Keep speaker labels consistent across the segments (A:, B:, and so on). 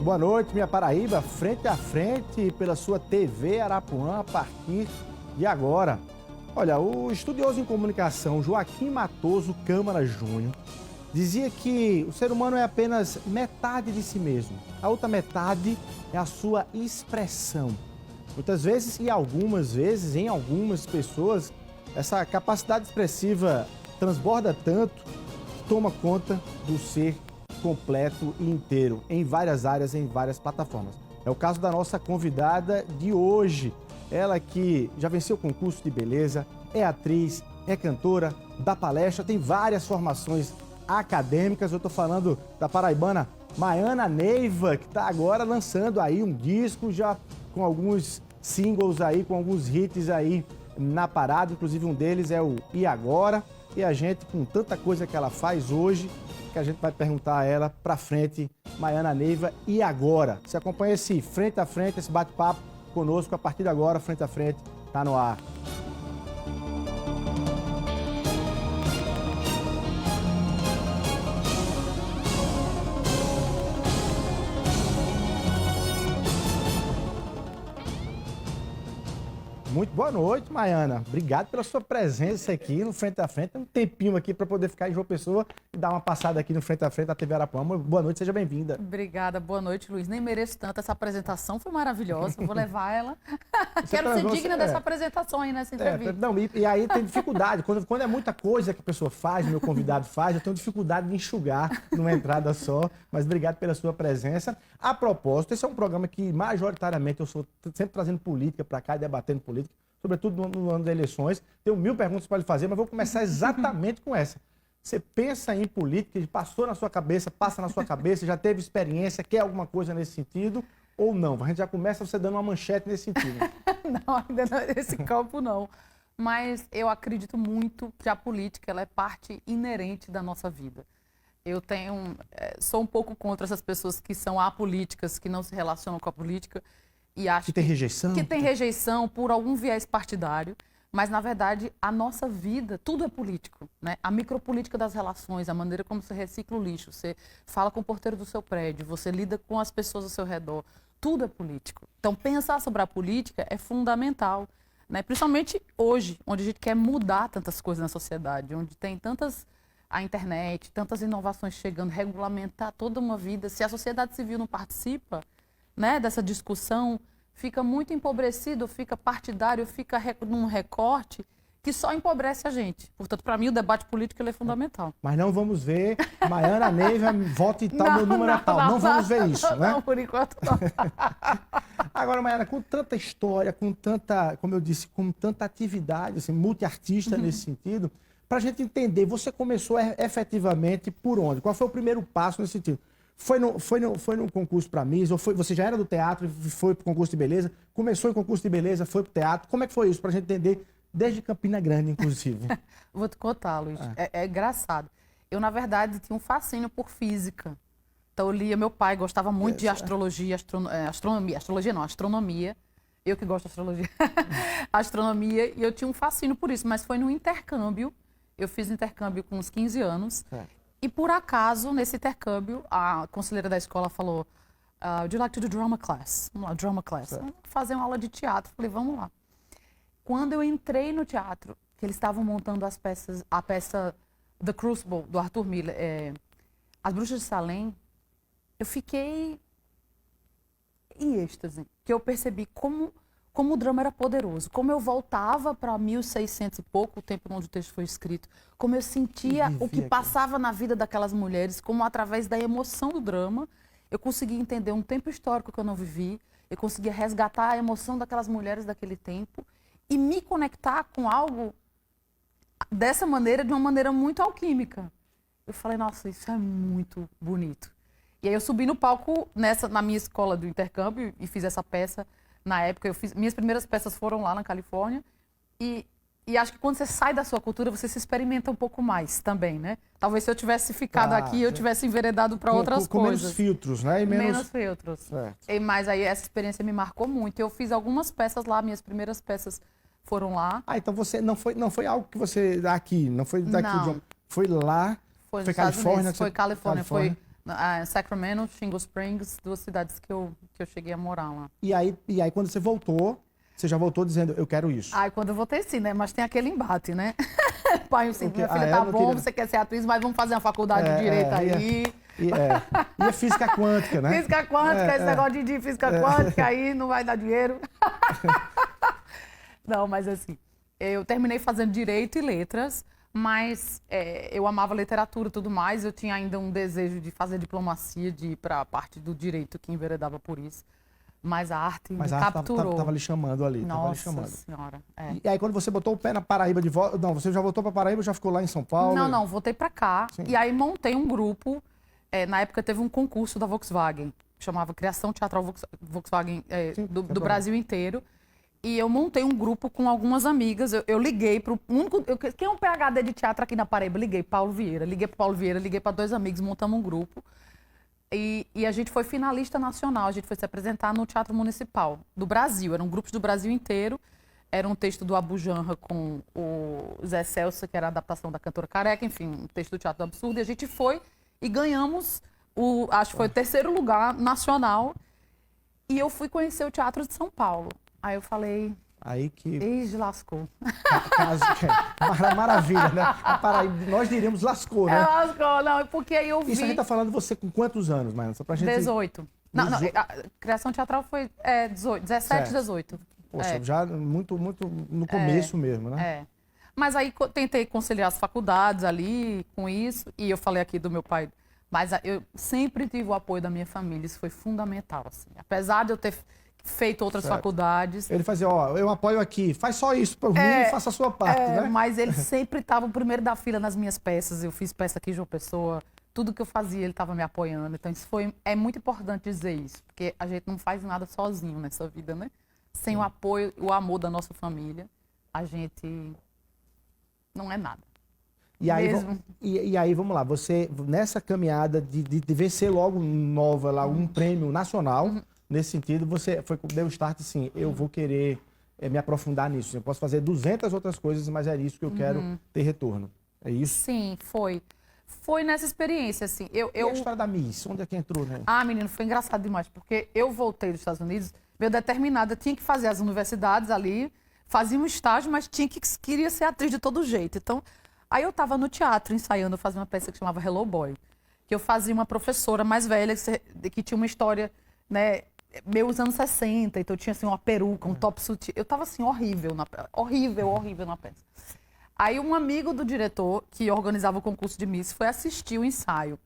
A: boa noite, minha Paraíba, frente a frente pela sua TV Arapuã a partir de agora. Olha, o estudioso em comunicação Joaquim Matoso Câmara Júnior dizia que o ser humano é apenas metade de si mesmo. A outra metade é a sua expressão. Muitas vezes e algumas vezes, em algumas pessoas, essa capacidade expressiva transborda tanto que toma conta do ser completo e inteiro, em várias áreas, em várias plataformas. É o caso da nossa convidada de hoje. Ela que já venceu o concurso de beleza, é atriz, é cantora, dá palestra, tem várias formações acadêmicas. Eu estou falando da paraibana Maiana Neiva, que está agora lançando aí um disco, já com alguns singles aí, com alguns hits aí na parada. Inclusive um deles é o E Agora. E a gente, com tanta coisa que ela faz hoje, que a gente vai perguntar a ela pra frente, Maiana Neiva, e agora? Você acompanha esse frente a frente, esse bate-papo conosco a partir de agora, frente a frente, tá no ar. Muito boa noite, Maiana. Obrigado pela sua presença aqui no Frente a Frente. Tem um tempinho aqui para poder ficar em João Pessoa e dar uma passada aqui no Frente a Frente da TV Arapuã. Boa noite, seja bem-vinda.
B: Obrigada, boa noite, Luiz. Nem mereço tanto, essa apresentação foi maravilhosa. Vou levar ela. Quero ser digna dessa apresentação aí nessa entrevista.
A: Não, e aí tem dificuldade. Quando é muita coisa que a pessoa faz, meu convidado faz, eu tenho dificuldade de enxugar numa entrada só. Mas obrigado pela sua presença. A propósito, esse é um programa que majoritariamente eu sou sempre trazendo política para cá, debatendo política, sobretudo no ano das eleições. Tenho 1000 perguntas para lhe fazer, mas vou começar exatamente com essa. Você pensa em política, passou na sua cabeça, passa na sua cabeça, já teve experiência, quer alguma coisa nesse sentido ou não? A gente já começa você dando uma manchete nesse sentido.
B: Não, ainda não, nesse campo não. Mas eu acredito muito que a política ela é parte inerente da nossa vida. Eu sou um pouco contra essas pessoas que são apolíticas, que não se relacionam com a política e acham
A: que tem rejeição.
B: Que tem rejeição por algum viés partidário. Mas, na verdade, a nossa vida, tudo é político, né? A micropolítica das relações, a maneira como você recicla o lixo, você fala com o porteiro do seu prédio, você lida com as pessoas ao seu redor, tudo é político. Então, pensar sobre a política é fundamental, né? Principalmente hoje, onde a gente quer mudar tantas coisas na sociedade, onde tem a internet, tantas inovações chegando, regulamentar toda uma vida. Se a sociedade civil não participa, né, dessa discussão, fica muito empobrecido, fica partidário, fica num recorte que só empobrece a gente. Portanto, para mim, o debate político ele é fundamental.
A: Mas não vamos ver Maiana Neiva, voto e tal, meu número é tal. Não vamos ver isso, né?
B: Não, por enquanto não.
A: Agora, Maiana, com tanta história, com tanta, como eu disse, com tanta atividade, assim, multiartista nesse sentido, para a gente entender, você começou efetivamente por onde? Qual foi o primeiro passo nesse sentido? Foi no concurso para Miss, ou você já era do teatro e foi para o concurso de beleza? Começou em concurso de beleza, foi para o teatro? Como é que foi isso, para a gente entender, desde Campina Grande, inclusive?
B: Vou te contar, Luiz. É engraçado. Eu, na verdade, tinha um fascínio por física. Então, eu lia, meu pai gostava muito de astrologia, astronomia. Eu que gosto de astrologia. Astronomia, e eu tinha um fascínio por isso, mas foi no intercâmbio. Eu fiz intercâmbio com uns 15 anos. E, por acaso, nesse intercâmbio, a conselheira da escola falou, would you like to do drama class? Vamos lá, drama class. Vamos fazer uma aula de teatro. Falei, vamos lá. Quando eu entrei no teatro, que eles estavam montando a peça The Crucible, do Arthur Miller, As Bruxas de Salem, eu fiquei em êxtase, que eu percebi como o drama era poderoso, como eu voltava para 1600 e pouco, o tempo onde o texto foi escrito, como eu sentia o que passava na vida daquelas mulheres, como através da emoção do drama, eu conseguia entender um tempo histórico que eu não vivi, eu conseguia resgatar a emoção daquelas mulheres daquele tempo e me conectar com algo dessa maneira, de uma maneira muito alquímica. Eu falei, nossa, isso é muito bonito. E aí eu subi no palco na minha escola do intercâmbio e fiz essa peça. Na época, minhas primeiras peças foram lá na Califórnia e acho que quando você sai da sua cultura, você se experimenta um pouco mais também, né? Talvez se eu tivesse ficado aqui, eu tivesse enveredado para outras coisas.
A: Com menos filtros, né?
B: Menos filtros. Mas aí essa experiência me marcou muito. Eu fiz algumas peças lá, minhas primeiras peças foram lá.
A: Então você não foi algo que você daqui, não foi daqui,
B: não.
A: Foi lá,
B: foi
A: Califórnia?
B: Foi Califórnia, foi Sacramento, Shingle Springs, 2 cidades que eu cheguei a morar lá.
A: E aí, quando você voltou, você já voltou dizendo, eu quero isso.
B: Aí quando eu voltei, sim, né? Mas tem aquele embate, né? Pai, assim, minha filha, tá bom, você quer ser atriz, mas vamos fazer uma faculdade de Direito aí.
A: E a física quântica, né?
B: Física quântica, esse negócio de física quântica aí não vai dar dinheiro. Não, mas assim, eu terminei fazendo Direito e Letras, mas eu amava literatura e tudo mais, eu tinha ainda um desejo de fazer diplomacia, de ir para a parte do direito que enveredava por isso. Mas a arte me capturou.
A: Tava lhe chamando ali.
B: Nossa Senhora.
A: E aí quando você botou o pé na Paraíba de volta... Não, você já voltou para Paraíba, já ficou lá em São Paulo?
B: Não, voltei para cá. Sim. E aí montei um grupo. Na época teve um concurso da Volkswagen, que chamava Criação Teatral Volkswagen do Brasil inteiro. E eu montei um grupo com algumas amigas. Eu liguei para o único... Quem é um PhD de teatro aqui na Paraíba? Liguei para Paulo Vieira. Liguei para 2 amigos, montamos um grupo. E a gente foi finalista nacional, a gente foi se apresentar no Teatro Municipal do Brasil. Eram grupos do Brasil inteiro. Era um texto do Abu Janra com o Zé Celso, que era a adaptação da Cantora Careca, enfim, um texto do Teatro do Absurdo. E a gente foi e ganhamos, acho que foi o 3º lugar nacional. E eu fui conhecer o Teatro de São Paulo. Aí eu falei...
A: Aí que...
B: Eis lascou.
A: Maravilha, né? A Paraíba, nós diríamos lascou, né?
B: Lascou, não, porque aí eu vi...
A: Isso a gente tá falando você com quantos anos, Maiana? Só pra gente...
B: 18. Não, a criação teatral foi 18, 17, 18.
A: Poxa, já muito no começo mesmo, né?
B: Mas aí tentei conciliar as faculdades ali com isso, e eu falei aqui do meu pai, mas eu sempre tive o apoio da minha família, isso foi fundamental, assim. Apesar de eu ter feito outras faculdades.
A: Ele fazia, eu apoio aqui, faz só isso por mim e faça a sua parte, né?
B: Mas ele sempre estava o primeiro da fila nas minhas peças. Eu fiz peça aqui em João Pessoa, tudo que eu fazia ele estava me apoiando. Então isso é muito importante dizer isso, porque a gente não faz nada sozinho nessa vida, né? Sem o apoio, o amor da nossa família, a gente não é nada.
A: E aí, vamos lá, você, nessa caminhada de vencer logo nova lá, um prêmio nacional, nesse sentido, você deu o start assim, eu vou querer me aprofundar nisso. Eu posso fazer 200 outras coisas, mas é isso que eu quero ter retorno. É isso?
B: Sim, foi. Foi nessa experiência, assim. E
A: a história da Miss? Onde é que entrou, né?
B: Menino, foi engraçado demais, porque eu voltei dos Estados Unidos, meio determinada, tinha que fazer as universidades ali, fazia um estágio, mas queria ser atriz de todo jeito. Então, aí eu estava no teatro ensaiando, eu fazia uma peça que chamava Hello Boy, que eu fazia uma professora mais velha que tinha uma história, né, meus anos 60, então eu tinha assim uma peruca, um top sutil. Eu tava assim horrível na peça. Aí um amigo do diretor que organizava o concurso de Miss foi assistir o ensaio.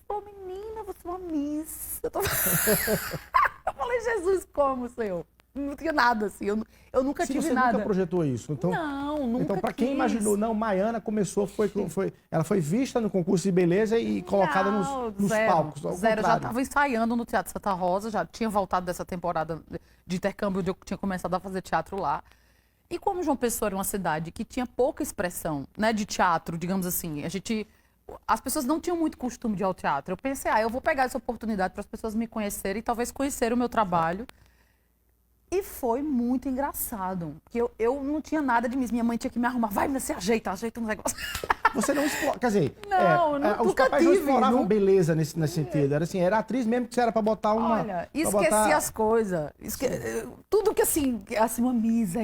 B: Falou, menina, você é uma Miss. Eu falei, Jesus, como, Senhor? Não tinha nada assim, eu nunca tive nada. Você
A: nunca projetou isso? Então,
B: nunca
A: Então, para quem imaginou, Maiana começou, ela foi vista no concurso de beleza e colocada nos palcos.
B: Zero, eu já estava ensaiando no Teatro Santa Rosa, já tinha voltado dessa temporada de intercâmbio, onde eu tinha começado a fazer teatro lá. E como João Pessoa era uma cidade que tinha pouca expressão, né, de teatro, digamos assim, as pessoas não tinham muito costume de ir ao teatro. Eu pensei, eu vou pegar essa oportunidade para as pessoas me conhecerem e talvez conhecerem o meu trabalho. E foi muito engraçado, porque eu não tinha nada de mim. Minha mãe tinha que me arrumar. Vai, você ajeita um negócio.
A: Você não explora, quer dizer,
B: os
A: papéis não exploravam beleza nesse sentido. Era assim, era atriz mesmo que você era pra botar uma...
B: Olha, esqueci as coisas. Tudo que assim, uma misa,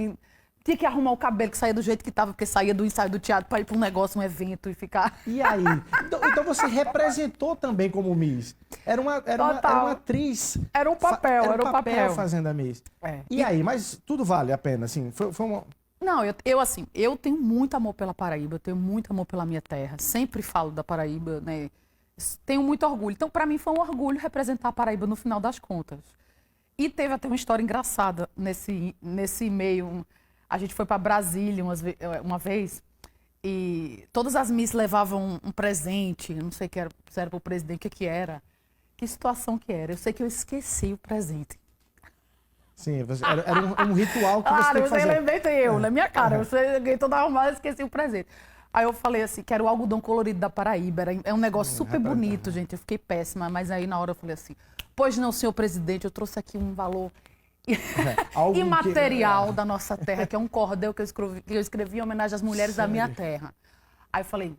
B: tinha que arrumar o cabelo que saía do jeito que tava, porque saía do ensaio do teatro pra ir pra um negócio, um evento e ficar...
A: E aí? Então você representou também como Miss. Era uma atriz...
B: Era um papel,
A: fazendo a Miss. E aí, mas tudo vale a pena, assim? Foi uma...
B: Não, eu tenho muito amor pela Paraíba, eu tenho muito amor pela minha terra. Sempre falo da Paraíba, né? Tenho muito orgulho. Então, para mim, foi um orgulho representar a Paraíba no final das contas. E teve até uma história engraçada nesse meio. A gente foi para Brasília uma vez e todas as Miss levavam um presente, não sei o que era, se era para o presidente, o que era. Que situação que era? Eu sei que eu esqueci o presente.
A: Sim, era um ritual que você tem que fazer.
B: Claro, eu lembrei na minha cara. Eu cheguei toda arrumada e esqueci o presente. Aí eu falei assim, que era o algodão colorido da Paraíba. É um negócio super bonito, gente. Eu fiquei péssima, mas aí na hora eu falei assim, pois não, senhor presidente, eu trouxe aqui um valor imaterial da nossa terra, que é um cordel que eu escrevi em homenagem às mulheres da minha terra. Aí eu falei,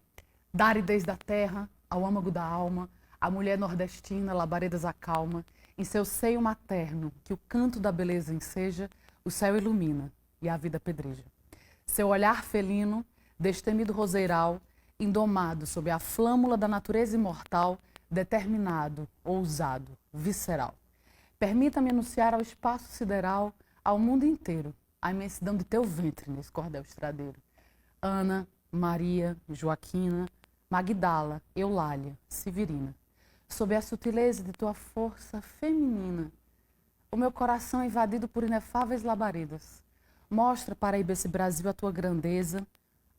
B: da aridez da terra, ao âmago da alma, A mulher nordestina, labaredas acalma, em seu seio materno, que o canto da beleza enseja, o céu ilumina e a vida pedreja. Seu olhar felino, destemido roseiral, indomado sob a flâmula da natureza imortal, determinado, ousado, visceral. Permita-me anunciar ao espaço sideral, ao mundo inteiro, a imensidão de teu ventre nesse cordel estradeiro. Ana, Maria, Joaquina, Magdala, Eulália, Severina. Sob a sutileza de tua força feminina, o meu coração é invadido por inefáveis labaredas. Mostra, Paraíba, esse Brasil, a tua grandeza,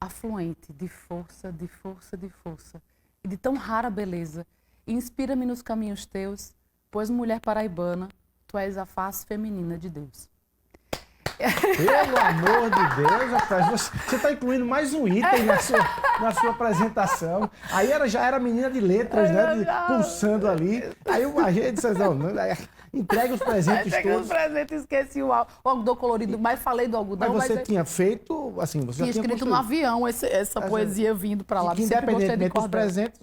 B: afluente de força, de força, de força, e de tão rara beleza. E inspira-me nos caminhos teus, pois, mulher paraibana, tu és a face feminina de Deus.
A: Pelo amor de Deus, rapaz, você está incluindo mais um item na sua apresentação. Aí já era menina de letras, né? Pulsando ali. Aí o agente disse, não, entrega os presentes todos.
B: Entrega os presentes, esqueci o algodão colorido, mas falei do algodão.
A: Mas você tinha feito, assim, você
B: tinha
A: já tinha
B: escrito no avião essa poesia vindo para lá.
A: Que independentemente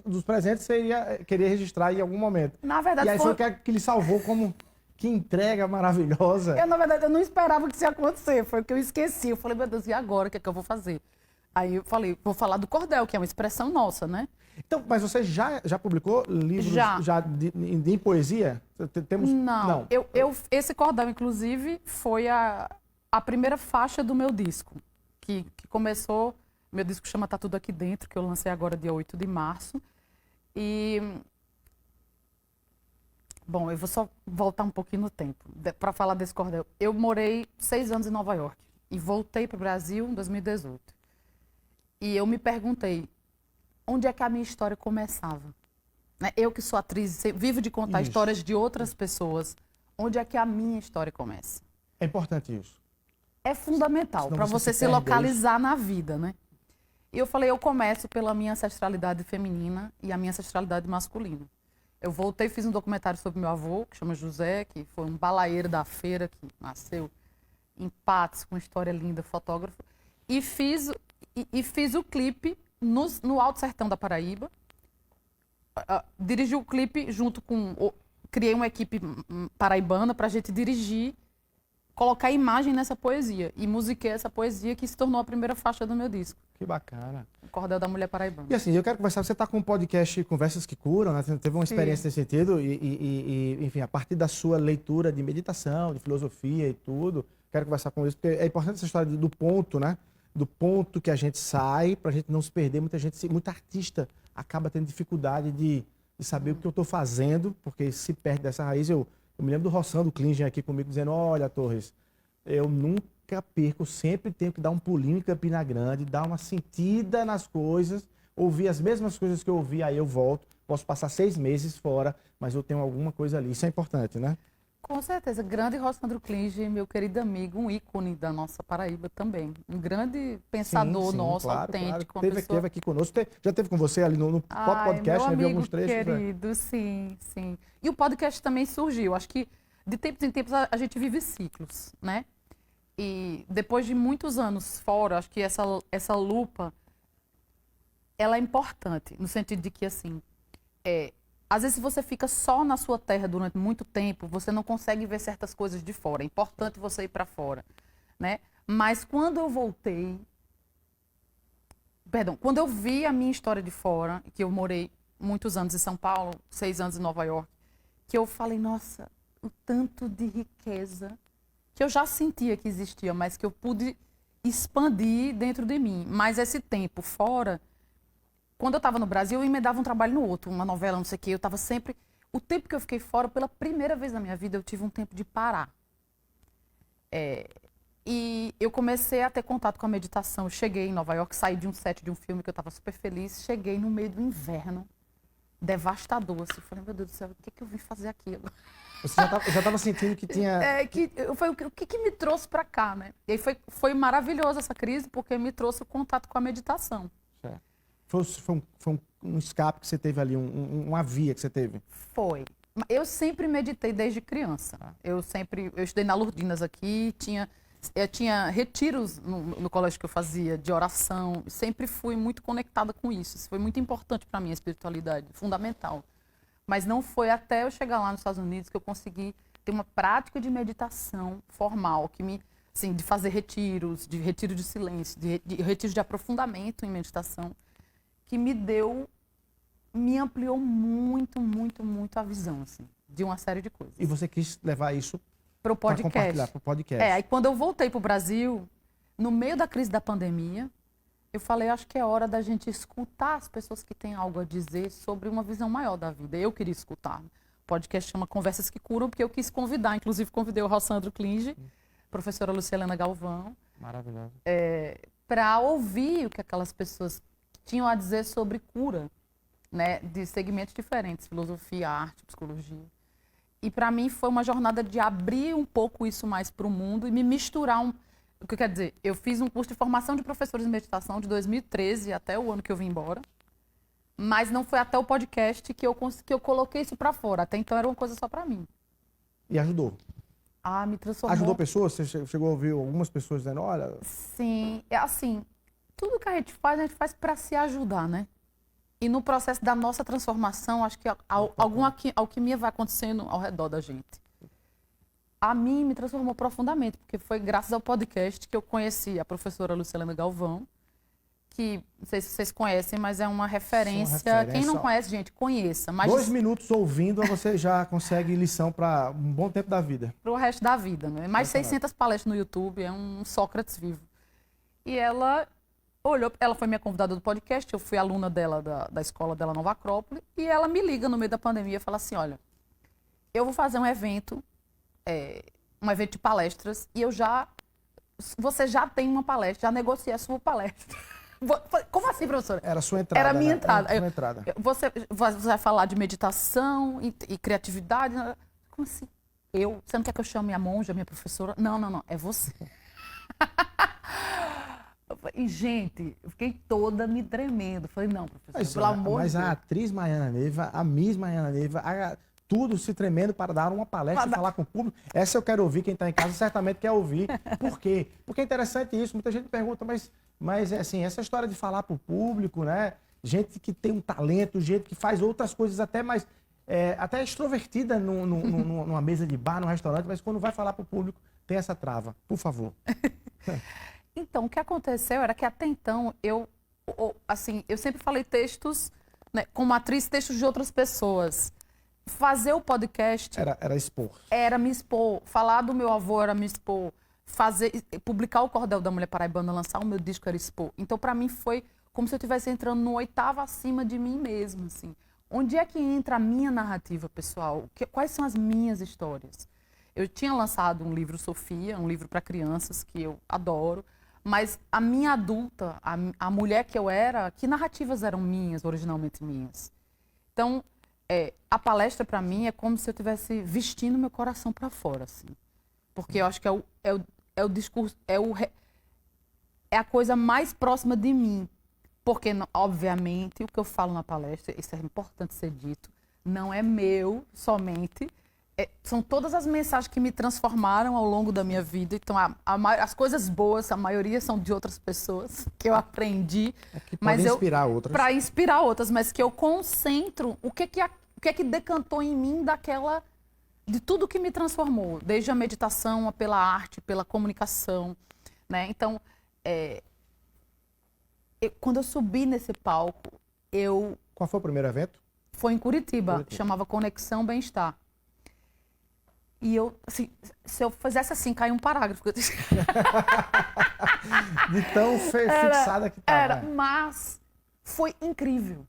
A: dos presentes, você queria registrar em algum momento.
B: Na verdade,
A: e aí foi o que lhe salvou como... Que entrega maravilhosa.
B: Na verdade, eu não esperava que isso ia acontecer. Foi o que eu esqueci. Eu falei, meu Deus, e agora? O que é que eu vou fazer? Aí eu falei, vou falar do cordel, que é uma expressão nossa, né?
A: Então, mas você já publicou livros em poesia? Temos...
B: Não. Esse cordel, inclusive, foi a primeira faixa do meu disco. Que começou... Meu disco chama Tá Tudo Aqui Dentro, que eu lancei agora dia 8 de março. E... Bom, eu vou só voltar um pouquinho no tempo para falar desse cordel. Eu morei 6 anos em Nova York e voltei para o Brasil em 2018. E eu me perguntei, onde é que a minha história começava? Né? Eu que sou atriz, vivo de contar histórias de outras pessoas, onde é que a minha história começa?
A: É importante isso.
B: É fundamental para você se localizar na vida, né? E eu falei, eu começo pela minha ancestralidade feminina e a minha ancestralidade masculina. Eu voltei e fiz um documentário sobre meu avô, que chama José, que foi um balaeiro da feira, que nasceu em Patos, com uma história linda, fotógrafo. E fiz o clipe no Alto Sertão da Paraíba. Dirigi o clipe junto com... Criei uma equipe paraibana para a gente dirigir, colocar imagem nessa poesia. E musiquei essa poesia que se tornou a primeira faixa do meu disco.
A: Que bacana.
B: O Cordel da Mulher Paraibana.
A: E assim, eu quero conversar, você está com um podcast Conversas que Curam, né? Você teve uma experiência nesse sentido enfim, a partir da sua leitura de meditação, de filosofia e tudo, quero conversar com isso, porque é importante essa história do ponto, né? Do ponto que a gente sai, para a gente não se perder. Muita artista acaba tendo dificuldade de saber o que eu estou fazendo, porque se perde dessa raiz. Eu me lembro do Rossando Klingen aqui comigo, dizendo, olha, Torres, eu nunca perco, sempre tenho que dar um pulinho em Campina Grande, dar uma sentida nas coisas, ouvir as mesmas coisas que eu ouvi, aí eu volto. Posso passar 6 meses fora, mas eu tenho alguma coisa ali. Isso é importante, né?
B: Com certeza. Grande Rossandro Klingen, meu querido amigo, um ícone da nossa Paraíba também. Um grande pensador nosso,
A: claro,
B: autêntico.
A: Claro. Teve aqui conosco. Já esteve com você ali no podcast, né? Vi alguns trechos.
B: Querido, né? Sim. E o podcast também surgiu. Acho que de tempos em tempos a gente vive ciclos, né? E depois de muitos anos fora, acho que essa lupa, ela é importante, no sentido de que, assim, às vezes você fica só na sua terra durante muito tempo, você não consegue ver certas coisas de fora. É importante você ir para fora, né? Mas quando eu voltei... quando eu vi a minha história de fora, que eu morei muitos anos em São Paulo, 6 anos em Nova York, que eu falei, nossa, o tanto de riqueza que eu já sentia que existia, mas que eu pude expandir dentro de mim. Mas esse tempo fora, quando eu estava no Brasil, eu emendava um trabalho no outro, uma novela, não sei o quê, eu estava sempre... O tempo que eu fiquei fora, pela primeira vez na minha vida, eu tive um tempo de parar. E eu comecei a ter contato com a meditação. Eu cheguei em Nova York, saí de um set de um filme que eu estava super feliz, cheguei no meio do inverno, devastador, assim, falei, meu Deus do céu, o que eu vim fazer aqui agora?
A: Você já estava sentindo que tinha...
B: Foi o que me trouxe para cá, né? E aí foi maravilhosa essa crise, porque me trouxe o contato com a meditação.
A: Foi um escape que você teve ali, uma via que você teve?
B: Foi. Eu sempre meditei desde criança. Eu estudei na Lourdinas aqui, eu tinha retiros no colégio que eu fazia, de oração. Sempre fui muito conectada com isso. Isso foi muito importante para mim, a espiritualidade, fundamental. Mas não foi até eu chegar lá nos Estados Unidos que eu consegui ter uma prática de meditação formal, que me, assim, de fazer retiros, de retiro de silêncio, de retiro de aprofundamento em meditação, que me ampliou muito, muito, muito a visão, assim, de uma série de coisas.
A: E você quis levar isso
B: para o podcast.
A: Compartilhar para o podcast.
B: Aí quando eu voltei para o Brasil, no meio da crise da pandemia, eu falei, acho que é hora da gente escutar as pessoas que têm algo a dizer sobre uma visão maior da vida. Eu queria escutar. O podcast chama Conversas que Curam, porque eu quis convidar, inclusive convidei o Rossandro Klinge, professora Luciana Galvão.
A: Maravilhoso.
B: Para ouvir o que aquelas pessoas tinham a dizer sobre cura, né, de segmentos diferentes, filosofia, arte, psicologia. E para mim foi uma jornada de abrir um pouco isso mais para o mundo e me misturar O que quer dizer? Eu fiz um curso de formação de professores de meditação de 2013 até o ano que eu vim embora. Mas não foi até o podcast que eu coloquei isso para fora. Até então era uma coisa só para mim.
A: E ajudou?
B: Me transformou.
A: Ajudou pessoas? Você chegou a ouvir algumas pessoas dizendo, olha...
B: Sim, é assim, tudo que a gente faz para se ajudar, né? E no processo da nossa transformação, acho que alguma alquimia vai acontecendo ao redor da gente. A mim me transformou profundamente, porque foi graças ao podcast que eu conheci a professora Luciana Galvão, que, não sei se vocês conhecem, mas é uma referência. Quem não conhece, gente, conheça. Mas
A: 2 minutos ouvindo, você já consegue lição para um bom tempo da vida.
B: Para o resto da vida, né? Mais 600 palestras no YouTube, é um Sócrates vivo. E ela foi minha convidada do podcast, eu fui aluna dela, da escola dela, Nova Acrópole, e ela me liga no meio da pandemia e fala assim, olha, eu vou fazer um evento de palestras, e você já tem uma palestra, já negociei a sua palestra. Como assim, professora?
A: Era a sua entrada.
B: Era a minha entrada.
A: Era a sua entrada.
B: Você vai falar de meditação e criatividade? Como assim? Você não quer que eu chame a monja, minha professora? Não, é você. E, gente, eu fiquei toda me tremendo. Falei, não, professora, pelo amor de Deus.
A: Mas a atriz Maiana Neiva, a Miss Maiana Neiva, tudo se tremendo para dar uma palestra e falar com o público. Essa eu quero ouvir, quem está em casa certamente quer ouvir. Por quê? Porque é interessante isso. Muita gente pergunta, mas assim, essa história de falar para o público, né? Gente que tem um talento, gente que faz outras coisas até mais... até extrovertida numa mesa de bar, num restaurante, mas quando vai falar para o público, tem essa trava. Por favor.
B: Então, o que aconteceu era que até então, eu sempre falei textos, né, como atriz, textos de outras pessoas. Fazer o podcast...
A: Era expor.
B: Era me expor. Falar do meu avô era me expor. Publicar o Cordel da Mulher Paraibana, lançar o meu disco era expor. Então, para mim, foi como se eu estivesse entrando no 8º acima de mim mesmo, assim. Onde é que entra a minha narrativa, pessoal? Quais são as minhas histórias? Eu tinha lançado um livro, Sofia, um livro para crianças, que eu adoro. Mas a minha adulta, a mulher que eu era, que narrativas eram minhas, originalmente minhas? Então... a palestra para mim é como se eu estivesse vestindo meu coração para fora, assim. Porque eu acho que é o discurso, é a coisa mais próxima de mim. Porque, obviamente, o que eu falo na palestra, isso é importante ser dito, não é meu somente, são todas as mensagens que me transformaram ao longo da minha vida. Então, as coisas boas, a maioria são de outras pessoas que eu aprendi.
A: Para inspirar outras.
B: Para inspirar outras, mas que eu concentro o que é que decantou em mim de tudo que me transformou, desde a meditação, pela arte, pela comunicação, né? Então, quando eu subi nesse palco,
A: Qual foi o primeiro evento?
B: Foi em Curitiba, chamava Conexão Bem-Estar. E assim, se eu fizesse assim, caia um parágrafo.
A: De tão fixada que estava.
B: Mas foi incrível.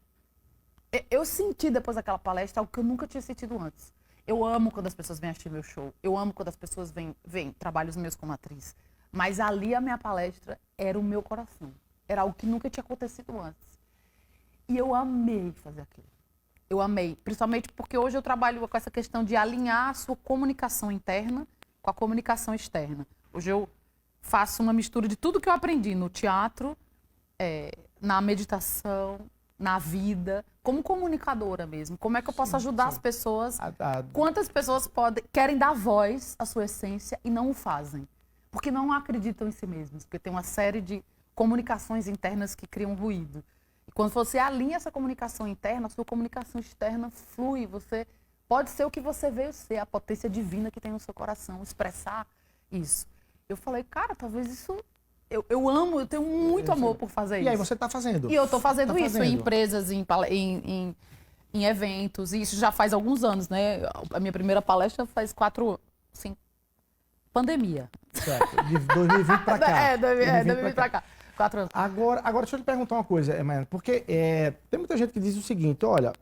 B: Eu senti depois daquela palestra algo que eu nunca tinha sentido antes. Eu amo quando as pessoas vêm assistir meu show. Eu amo quando as pessoas vêm trabalhos meus como atriz. Mas ali a minha palestra era o meu coração. Era algo que nunca tinha acontecido antes. E eu amei fazer aquilo. Eu amei, principalmente porque hoje eu trabalho com essa questão de alinhar a sua comunicação interna com a comunicação externa. Hoje eu faço uma mistura de tudo que eu aprendi no teatro, na meditação, na vida, como comunicadora mesmo. Como é que eu posso ajudar as pessoas? Quantas pessoas querem dar voz à sua essência e não o fazem? Porque não acreditam em si mesmos, porque tem uma série de comunicações internas que criam ruído. Quando você alinha essa comunicação interna, a sua comunicação externa flui. Você pode ser o que você veio ser, a potência divina que tem no seu coração, expressar isso. Eu falei, cara, talvez isso... Eu amo, eu tenho muito amor por fazer isso.
A: E aí você está fazendo.
B: E eu estou fazendo isso em empresas, em eventos, e isso já faz alguns anos, né? A minha primeira palestra faz 4, assim, pandemia.
A: Certo, de 2020 para cá.
B: 2020 para cá. 4 anos.
A: Agora, deixa eu te perguntar uma coisa, Emanuela, porque tem muita gente que diz o seguinte, olha,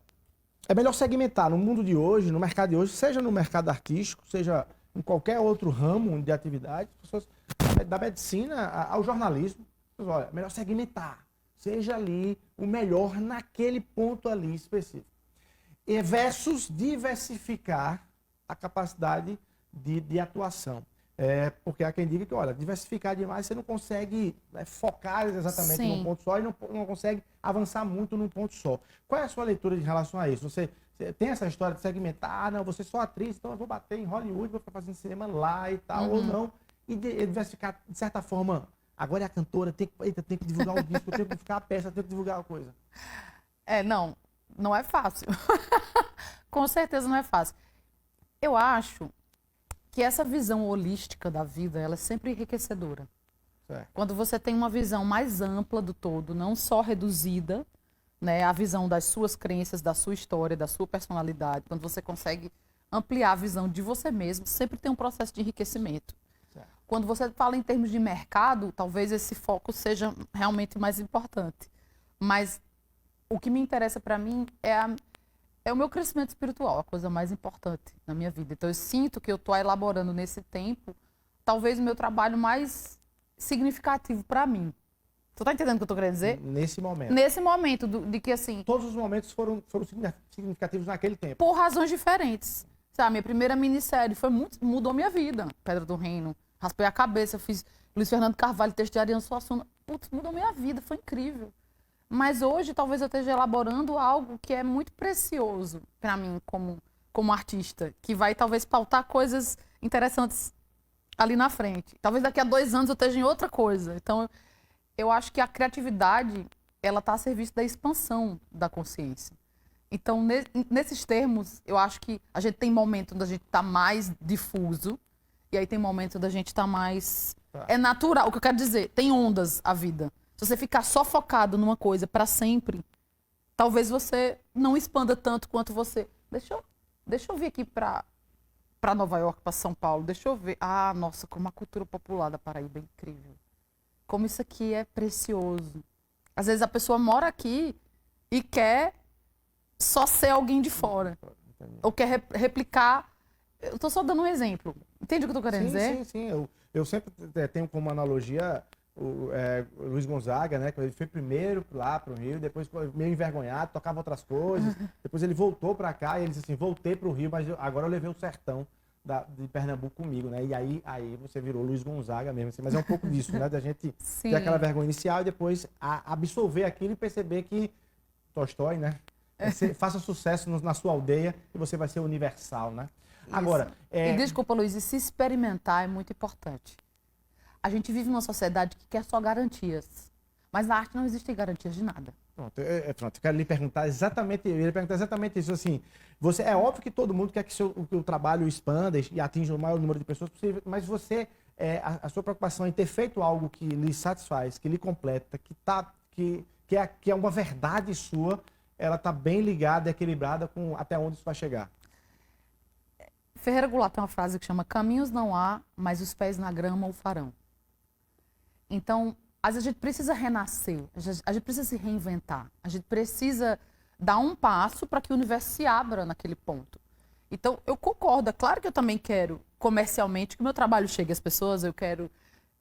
A: é melhor segmentar no mundo de hoje, no mercado de hoje, seja no mercado artístico, seja em qualquer outro ramo de atividade, pessoas, da medicina ao jornalismo, olha, é melhor segmentar, seja ali o melhor naquele ponto ali específico. E versus diversificar a capacidade de atuação. Porque há quem diga que, olha, diversificar demais, você não consegue focar exatamente num ponto só e não consegue avançar muito num ponto só. Qual é a sua leitura em relação a isso? Você tem essa história de segmentar, não, você é só atriz, então eu vou bater em Hollywood, vou ficar fazendo cinema lá e tal, ou não, e diversificar, de certa forma, agora é a cantora, tem que divulgar o disco, tem que divulgar a peça, tem que divulgar a coisa.
B: Não é fácil. Com certeza não é fácil. Eu acho que essa visão holística da vida, ela é sempre enriquecedora.
A: Certo.
B: Quando você tem uma visão mais ampla do todo, não só reduzida, né, a visão das suas crenças, da sua história, da sua personalidade, quando você consegue ampliar a visão de você mesmo, sempre tem um processo de enriquecimento.
A: Certo.
B: Quando você fala em termos de mercado, talvez esse foco seja realmente mais importante. Mas o que me interessa para mim é o meu crescimento espiritual, a coisa mais importante na minha vida. Então, eu sinto que eu estou elaborando nesse tempo, talvez o meu trabalho mais significativo para mim. Tu tá entendendo o que eu tô querendo dizer?
A: Nesse momento.
B: Nesse momento de que, assim...
A: Todos os momentos foram significativos naquele tempo.
B: Por razões diferentes. Sabe, minha primeira minissérie mudou minha vida. Pedra do Reino. Raspei a cabeça, fiz Luiz Fernando Carvalho, texto de Ariano Suassuna. Putz, mudou minha vida, foi incrível. Mas hoje, talvez eu esteja elaborando algo que é muito precioso para mim como artista, que vai talvez pautar coisas interessantes ali na frente. Talvez daqui a 2 anos eu esteja em outra coisa. Então, eu acho que a criatividade, ela está a serviço da expansão da consciência. Então, nesses termos, eu acho que a gente tem momento onde a gente está mais difuso, e aí tem momento onde a gente está mais... É natural, o que eu quero dizer, tem ondas a vida. Se você ficar só focado numa coisa para sempre, talvez você não expanda tanto quanto você... Deixa eu vir aqui para Nova York, para São Paulo, deixa eu ver. Ah, nossa, como a cultura popular da Paraíba é incrível. Como isso aqui é precioso. Às vezes a pessoa mora aqui e quer só ser alguém de fora. Ou quer replicar... Eu estou só dando um exemplo. Entende o que eu estou querendo dizer?
A: Sim. Eu sempre tenho como analogia o Luiz Gonzaga, né? Quando ele foi primeiro lá para o Rio, depois meio envergonhado, tocava outras coisas. Depois ele voltou para cá e ele disse assim, voltei para o Rio, mas agora eu levei o sertão de Pernambuco comigo, né? E aí você virou Luiz Gonzaga mesmo, assim, mas é um pouco disso, né? Da gente ter aquela vergonha inicial e depois absorver aquilo e perceber que Tolstói, né? Faça sucesso na sua aldeia e você vai ser universal, né? Isso. Agora...
B: E desculpa, Luiz, se experimentar é muito importante. A gente vive numa sociedade que quer só garantias, mas na arte não existem garantias de nada.
A: Pronto, eu quero lhe perguntar exatamente isso, assim, é óbvio que todo mundo quer que o trabalho expanda e atinja o maior número de pessoas possível, mas você, a sua preocupação em ter feito algo que lhe satisfaz, que lhe completa, que é uma verdade sua, ela está bem ligada, equilibrada com até onde isso vai chegar.
B: Ferreira Goulart tem uma frase que chama caminhos não há, mas os pés na grama o farão. Então, às vezes a gente precisa renascer, a gente precisa se reinventar, a gente precisa dar um passo para que o universo se abra naquele ponto. Então, eu concordo, é claro que eu também quero comercialmente que o meu trabalho chegue às pessoas, eu quero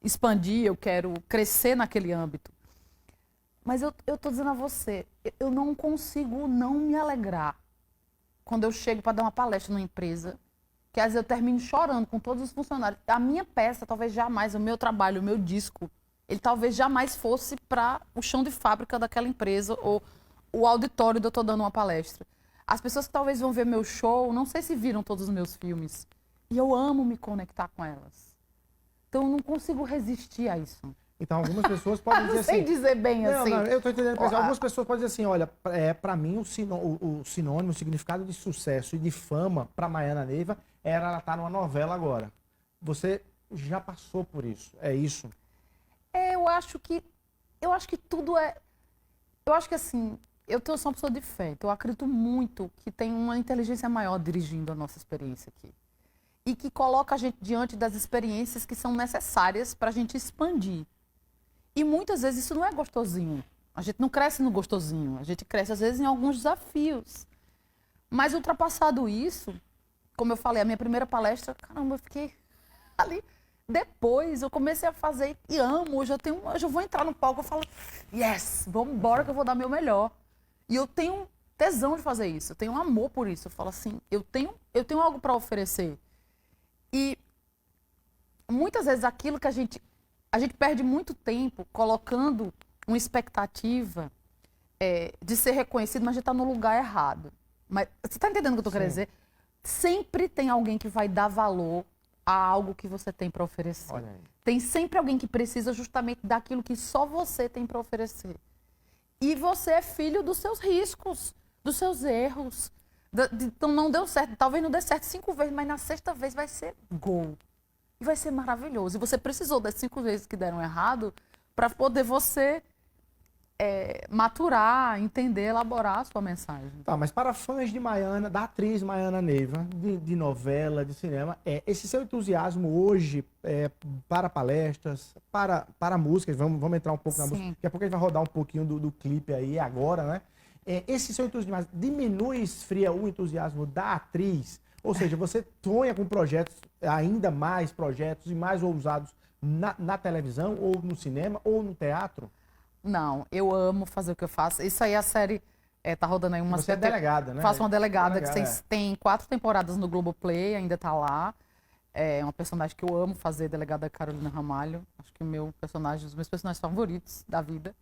B: expandir, eu quero crescer naquele âmbito. Mas eu estou dizendo a você, eu não consigo não me alegrar quando eu chego para dar uma palestra numa empresa, que às vezes eu termino chorando com todos os funcionários. A minha peça, talvez jamais, o meu trabalho, o meu disco, ele talvez jamais fosse para o chão de fábrica daquela empresa ou o auditório onde eu estou dando uma palestra. As pessoas que talvez vão ver meu show, não sei se viram todos os meus filmes. E eu amo me conectar com elas. Então eu não consigo resistir a isso.
A: Então, algumas pessoas podem dizer
B: Não sei
A: assim...
B: dizer bem
A: Não,
B: assim.
A: não, eu estou entendendo. Algumas pessoas podem dizer assim, olha, para mim o sinônimo, o significado de sucesso e de fama para Maiana Neiva era ela estar numa novela agora. Você já passou por isso, é isso?
B: Eu acho que tudo é... Eu acho que assim, sou uma pessoa de fé, então eu acredito muito que tem uma inteligência maior dirigindo a nossa experiência aqui. E que coloca a gente diante das experiências que são necessárias para a gente expandir. E muitas vezes isso não é gostosinho. A gente não cresce no gostosinho, a gente cresce às vezes em alguns desafios. Mas ultrapassado isso, como eu falei, a minha primeira palestra, caramba, eu fiquei ali. Depois eu comecei a fazer e amo, hoje eu vou entrar no palco, eu falo, yes, vamos embora que eu vou dar meu melhor. E eu tenho tesão de fazer isso, eu tenho amor por isso. Eu falo assim, eu tenho algo para oferecer. E muitas vezes aquilo que a gente perde muito tempo colocando uma expectativa de ser reconhecido, mas a gente está no lugar errado. Mas você está entendendo o que eu estou querendo dizer? Sempre tem alguém que vai dar valor a algo que você tem para oferecer.
A: Olha aí.
B: Tem sempre alguém que precisa justamente daquilo que só você tem para oferecer. E você é filho dos seus riscos, dos seus erros. Então não deu certo, talvez não dê certo 5 vezes, mas na 6ª vez vai ser gol. E vai ser maravilhoso. E você precisou das 5 vezes que deram errado para poder você maturar, entender, elaborar a sua mensagem.
A: Tá, mas para fãs de Maiana, da atriz Maiana Neiva, de novela, de cinema, esse seu entusiasmo hoje para palestras, para músicas, vamos entrar um pouco na música, daqui a pouco a gente vai rodar um pouquinho do clipe aí agora, né? Esse seu entusiasmo diminui e esfria o entusiasmo da atriz? Ou seja, você sonha com projetos, ainda mais projetos e mais ousados na televisão, ou no cinema, ou no teatro?
B: Não, eu amo fazer o que eu faço. Isso aí a série tá rodando aí uma...
A: Você é delegada, né?
B: Faço uma delegada que tem 4 temporadas no Globoplay, ainda tá lá. É uma personagem que eu amo fazer, delegada Carolina Ramalho. Acho que os meus personagens favoritos da vida.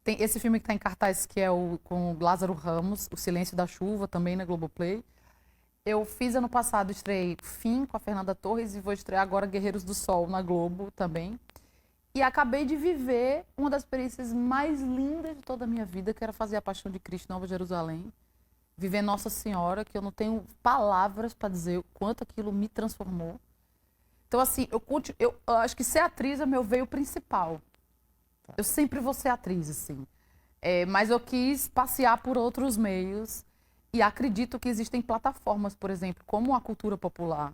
B: Tem esse filme que está em cartaz, que é com o Lázaro Ramos, O Silêncio da Chuva, também na Globoplay. Eu fiz ano passado, estreiei Fim com a Fernanda Torres e vou estrear agora Guerreiros do Sol na Globo também. E acabei de viver uma das experiências mais lindas de toda a minha vida, que era fazer a Paixão de Cristo em Nova Jerusalém. Viver Nossa Senhora, que eu não tenho palavras para dizer o quanto aquilo me transformou. Então, assim, eu acho que ser atriz é meu veio principal. Eu sempre vou ser atriz, assim. Mas eu quis passear por outros meios e acredito que existem plataformas, por exemplo, como a cultura popular,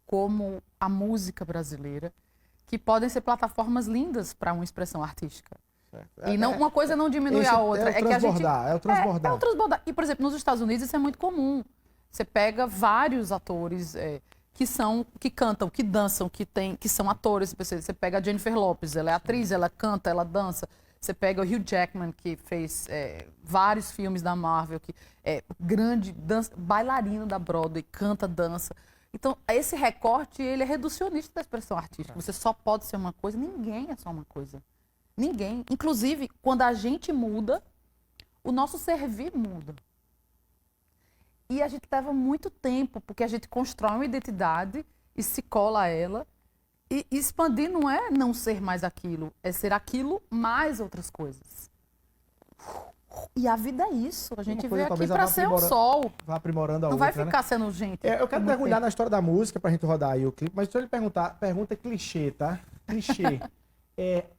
B: como a música brasileira, que podem ser plataformas lindas para uma expressão artística. Certo. E uma coisa não diminui a outra.
A: É o transbordar.
B: É o transbordar. E, por exemplo, nos Estados Unidos isso é muito comum. Você pega vários atores que cantam, que dançam, que são atores. Você pega a Jennifer Lopez, ela é atriz, ela canta, ela dança. Você pega o Hugh Jackman, que fez vários filmes da Marvel, que é grande bailarino da Broadway, canta, dança. Então, esse recorte, ele é reducionista da expressão artística. Você só pode ser uma coisa, ninguém é só uma coisa. Ninguém. Inclusive, quando a gente muda, o nosso servir muda. E a gente leva muito tempo, porque a gente constrói uma identidade e se cola a ela. E expandir não é não ser mais aquilo, é ser aquilo mais outras coisas. E a vida é isso. A gente veio aqui para ser um sol.
A: Vai aprimorando a
B: não
A: outra,
B: vai ficar sendo gente.
A: Eu quero mergulhar na história da música para a gente rodar aí o clipe, mas deixa eu lhe perguntar, pergunta clichê, tá? Clichê.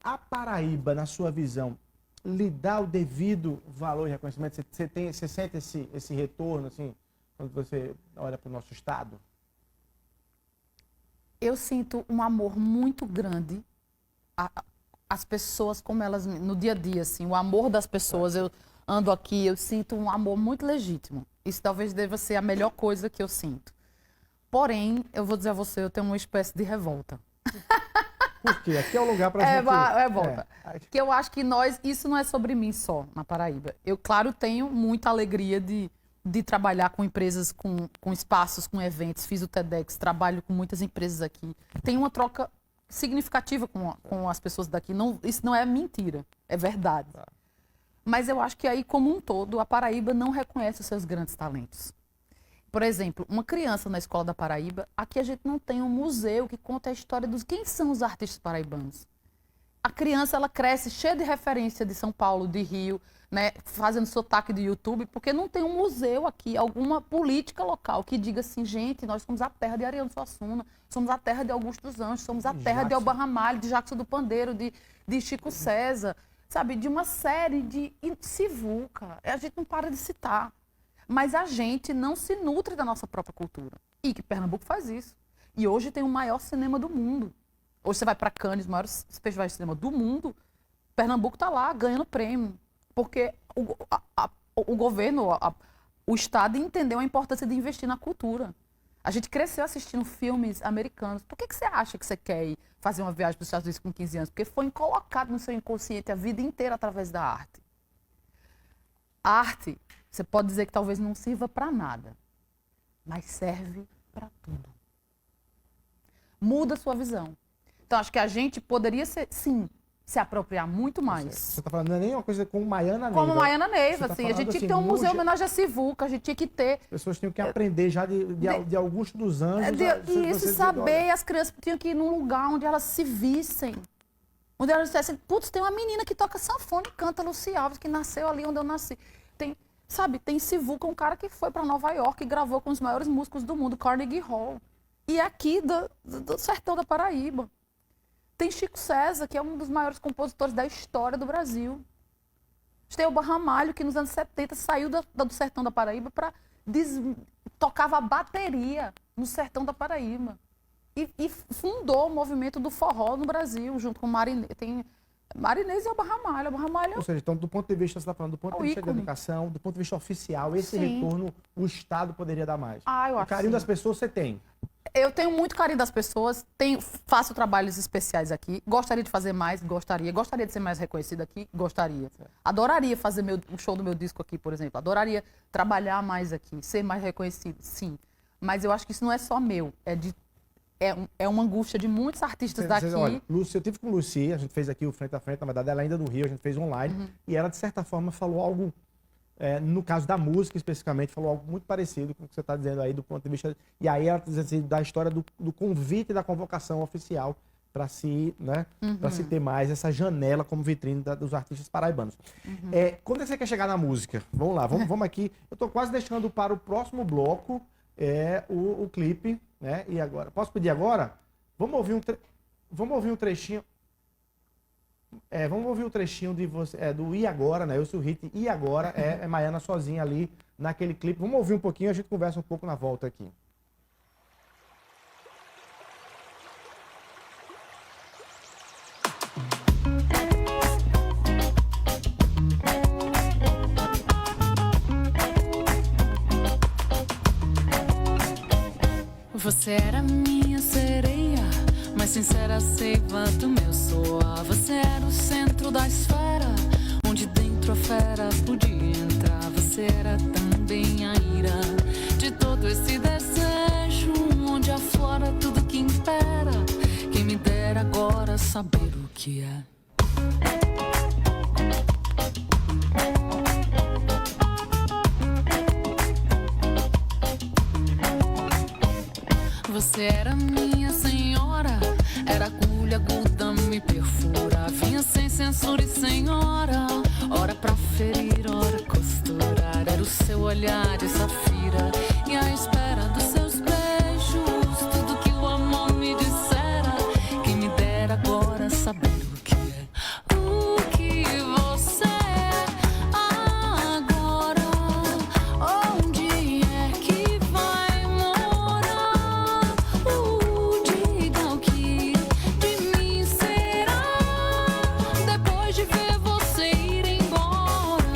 A: A Paraíba, na sua visão, lhe dá o devido valor e reconhecimento? Você sente esse retorno, assim, quando você olha para o nosso estado?
B: Eu sinto um amor muito grande. As pessoas, como elas, no dia a dia, assim, o amor das pessoas, eu ando aqui, eu sinto um amor muito legítimo. Isso talvez deva ser a melhor coisa que eu sinto. Porém, eu vou dizer a você, eu tenho uma espécie de revolta.
A: Por quê? Aqui é o lugar pra gente...
B: Revolta. Que eu acho que isso não é sobre mim só, na Paraíba. Eu, claro, tenho muita alegria de trabalhar com empresas, com espaços, com eventos. Fiz o TEDx, trabalho com muitas empresas aqui. Tenho uma troca significativa com as pessoas daqui. Isso não é mentira, é verdade. Tá. Mas eu acho que aí, como um todo, a Paraíba não reconhece os seus grandes talentos. Por exemplo, uma criança na escola da Paraíba, aqui a gente não tem um museu que conta a história quem são os artistas paraibanos. a criança, ela cresce cheia de referência de São Paulo, de Rio, né, fazendo sotaque de YouTube, porque não tem um museu aqui, alguma política local que diga assim, gente, nós somos a terra de Ariano Suassuna, somos a terra de Augusto dos Anjos, somos a terra de Elba Ramalho, de Jackson do Pandeiro, de Chico César, sabe, de uma série de Sivuca, a gente não para de citar, mas a gente não se nutre da nossa própria cultura, e que Pernambuco faz isso, e hoje tem o maior cinema do mundo, hoje você vai para Cannes, os maiores festivais de cinema do mundo, Pernambuco está lá ganhando prêmio, porque o governo, o Estado entendeu a importância de investir na cultura. A gente cresceu assistindo filmes americanos. Por que você acha que você quer ir fazer uma viagem para os Estados Unidos com 15 anos? Porque foi colocado no seu inconsciente a vida inteira através da arte. A arte, você pode dizer que talvez não sirva para nada, mas serve para tudo. Muda a sua visão. Então, acho que a gente poderia ser, sim, se apropriar muito mais.
A: Você está falando, não é nem uma coisa como Maiana Neiva.
B: Como Maiana Neiva, assim. A gente tinha que ter um museu em
A: hoje,
B: homenagem a Sivuca, a gente tinha que ter...
A: As pessoas tinham que aprender já de Augusto dos Anjos.
B: Isso, saber, as crianças tinham que ir num lugar onde elas se vissem. Onde elas dissessem, putz, tem uma menina que toca sanfona e canta Lucy Alves, que nasceu ali onde eu nasci. Tem, sabe, tem Sivuca, um cara que foi para Nova York e gravou com os maiores músicos do mundo, Carnegie Hall. E aqui do sertão da Paraíba. Tem Chico César, que é um dos maiores compositores da história do Brasil. Tem Elba Ramalho, que nos anos 70 saiu do sertão da Paraíba para tocava a bateria no sertão da Paraíba. E fundou o movimento do forró no Brasil, junto com Marinês. Tem Marinês e Elba Ramalho. Elba Ramalho.
A: Ou seja, então, do ponto de vista, você está falando, do ponto de vista da educação, do ponto de vista oficial, esse retorno o Estado poderia dar mais.
B: Eu acho
A: o carinho das pessoas você tem.
B: Eu tenho muito carinho das pessoas, faço trabalhos especiais aqui, gostaria de fazer mais, gostaria de ser mais reconhecida aqui, gostaria. Adoraria fazer o show do meu disco aqui, por exemplo, adoraria trabalhar mais aqui, ser mais reconhecido, sim. Mas eu acho que isso não é só meu, é uma angústia de muitos artistas daqui.
A: Olha, Lúcia, eu tive com Lucy, a gente fez aqui o Frente a Frente, na verdade ela ainda no Rio, a gente fez online, e ela de certa forma falou algo... no caso da música, especificamente, falou algo muito parecido com o que você está dizendo aí, do ponto de vista... E aí ela diz assim, da história do convite e da convocação oficial para se, né, para se ter mais essa janela como vitrine dos artistas paraibanos. Quando é que você quer chegar na música? Vamos lá, vamos aqui. Eu estou quase deixando para o próximo bloco o clipe, né? E agora? Posso pedir agora? Vamos ouvir um trechinho... vamos ouvir o trechinho de você, do E Agora, né? Eu sou o hit E Agora, é Maiana sozinha ali naquele clipe. Vamos ouvir um pouquinho, a gente conversa um pouco na volta aqui.
C: Você era minha sereia, mais sincera seiva do meu suor. Você era o centro da esfera, onde dentro a fera podia entrar. Você era também a ira de todo esse desejo, onde aflora tudo que impera. Quem me dera agora saber o que é. Você era minha senhora, era agulha aguda, me perfura. Vinha sem censura e sem hora, hora pra ferir, hora costurar. Era o seu olhar de safira e a espera dos seus beijos. Tudo que o amor me dissera, quem me dera agora saber o que é. O que você é agora, onde é que vai morar? Diga o que de mim será, depois de ver você ir embora.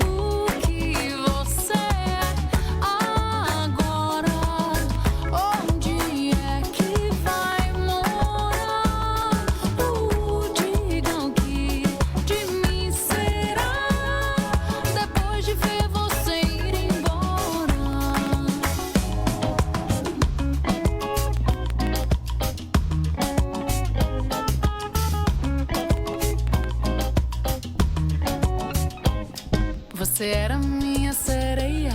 C: O que você é agora, onde é que vai morar? Diga o que de mim será, depois de ver você ir embora. Você era minha sereia,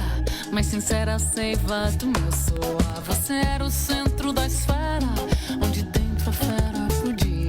C: mais sincera seiva do meu suor. Você era o centro da esfera, onde dentro a fera podia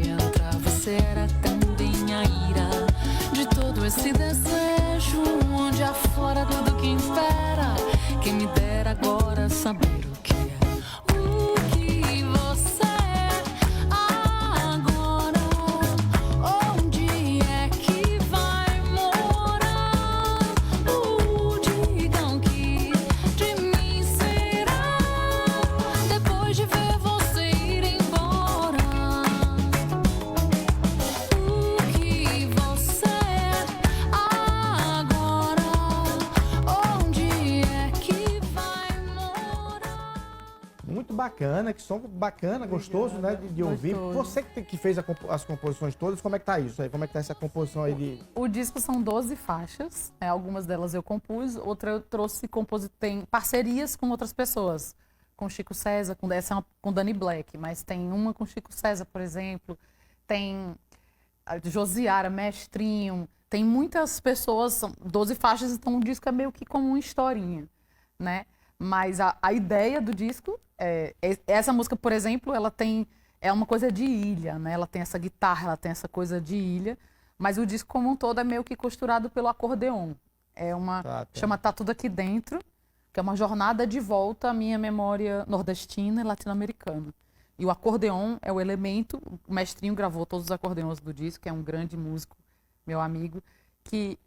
A: bacana, que som bacana, gostoso, né, de ouvir. Você que fez as composições todas, como é que tá isso aí? Como é que tá essa composição aí de...
B: O disco são 12 faixas, né? Algumas delas eu compus, outra eu trouxe, tem parcerias com outras pessoas. Com Chico César, com Dani Black, mas tem uma com Chico César, por exemplo. Tem a Josiara, Mestrinho, tem muitas pessoas, são 12 faixas, então o disco é meio que como uma historinha, né? Mas a ideia do disco, essa música, por exemplo, é uma coisa de ilha, né? Ela tem essa guitarra, ela tem essa coisa de ilha, mas o disco como um todo é meio que costurado pelo acordeon. Chama Tá Tudo Aqui Dentro, que é uma jornada de volta à minha memória nordestina e latino-americana. E o acordeon é o elemento, o Mestrinho gravou todos os acordeons do disco, que é um grande músico, meu amigo, que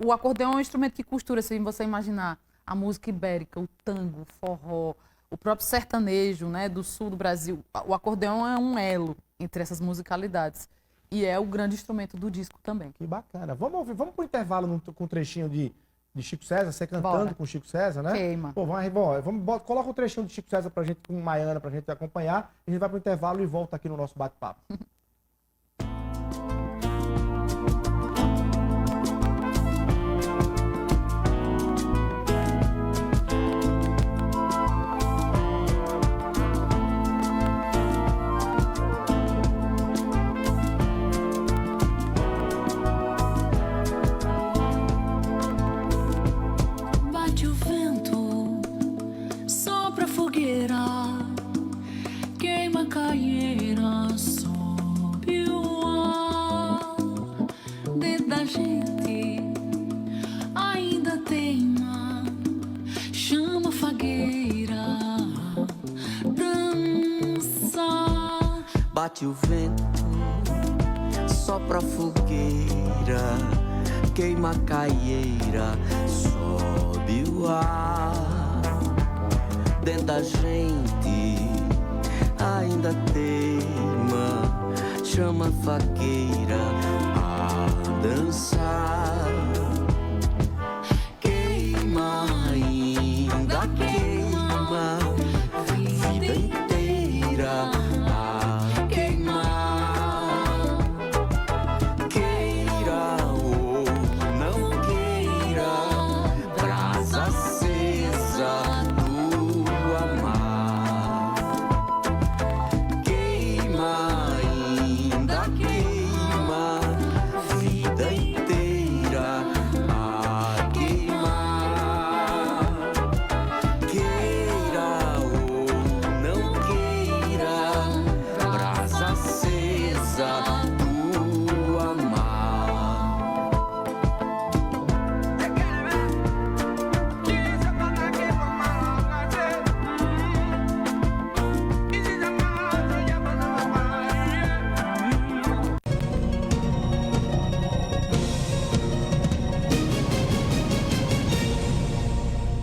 B: o acordeon é um instrumento que costura, se você imaginar, a música ibérica, o tango, o forró, o próprio sertanejo, né, do sul do Brasil. O acordeon é um elo entre essas musicalidades. E é o grande instrumento do disco também.
A: Que bacana. Vamos pro intervalo com um trechinho de Chico César, você cantando
B: Bora.
A: Com Chico César, né?
B: Queima.
A: Pô, coloca um trechinho de Chico César pra gente, com Maiana, pra gente acompanhar. A gente vai pro intervalo e volta aqui no nosso bate-papo.
C: Bate o vento, sopra a fogueira, queima a caieira, sobe o ar. Dentro da gente ainda teima, chama a fagueira, dança.
D: Bate o vento, sopra a fogueira, queima a caieira, sobe o ar. Dentro da gente ainda teima, chama a faqueira a dançar.